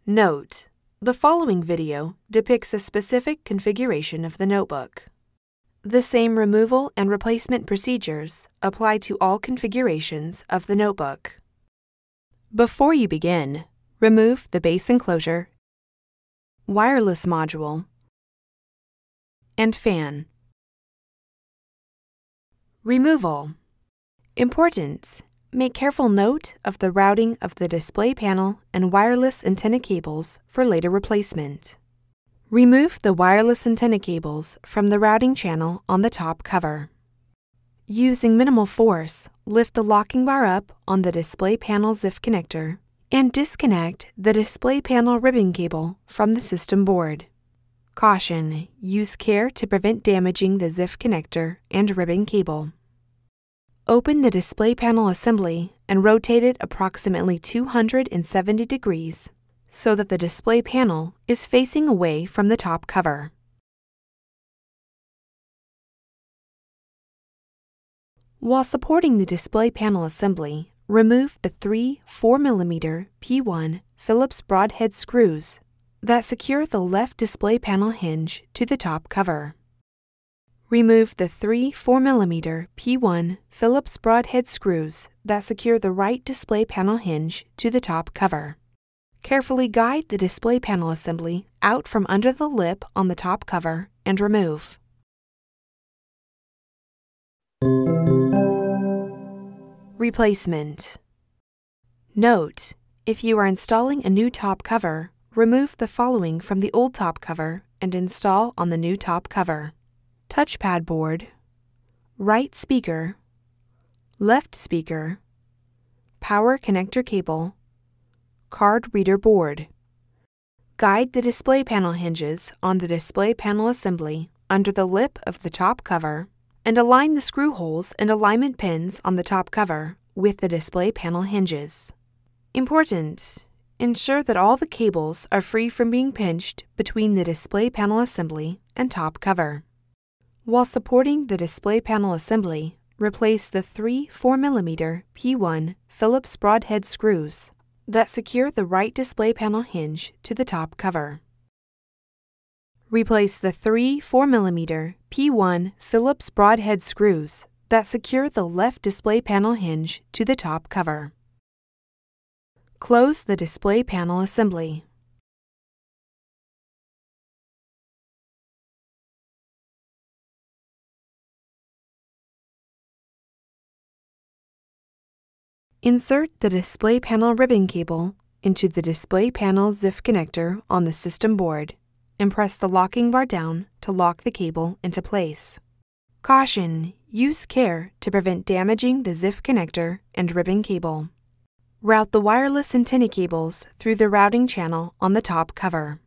Note: the following video depicts a specific configuration of the notebook. The same removal and replacement procedures apply to all configurations of the notebook. Before you begin, remove the base enclosure, wireless module, and fan. Removal. Important: make careful note of the routing of the display panel and wireless antenna cables for later replacement. Remove the wireless antenna cables from the routing channel on the top cover. Using minimal force, lift the locking bar up on the display panel ZIF connector and disconnect the display panel ribbon cable from the system board. Caution: use care to prevent damaging the ZIF connector and ribbon cable. Open the display panel assembly and rotate it approximately 270 degrees so that the display panel is facing away from the top cover. While supporting the display panel assembly, remove the three 4mm P1 Phillips broadhead screws that secure the left display panel hinge to the top cover. Remove the three 4mm P1 Phillips broadhead screws that secure the right display panel hinge to the top cover. Carefully guide the display panel assembly out from under the lip on the top cover and remove. Replacement. Note: if you are installing a new top cover, remove the following from the old top cover and install on the new top cover: touchpad board, right speaker, left speaker, power connector cable, card reader board. Guide the display panel hinges on the display panel assembly under the lip of the top cover and align the screw holes and alignment pins on the top cover with the display panel hinges. Important: ensure that all the cables are free from being pinched between the display panel assembly and top cover. While supporting the display panel assembly, replace the three 4mm P1 Phillips broadhead screws that secure the right display panel hinge to the top cover. Replace the three 4mm P1 Phillips broadhead screws that secure the left display panel hinge to the top cover. Close the display panel assembly. Insert the display panel ribbon cable into the display panel ZIF connector on the system board and press the locking bar down to lock the cable into place. Caution: use care to prevent damaging the ZIF connector and ribbon cable. Route the wireless antenna cables through the routing channel on the top cover.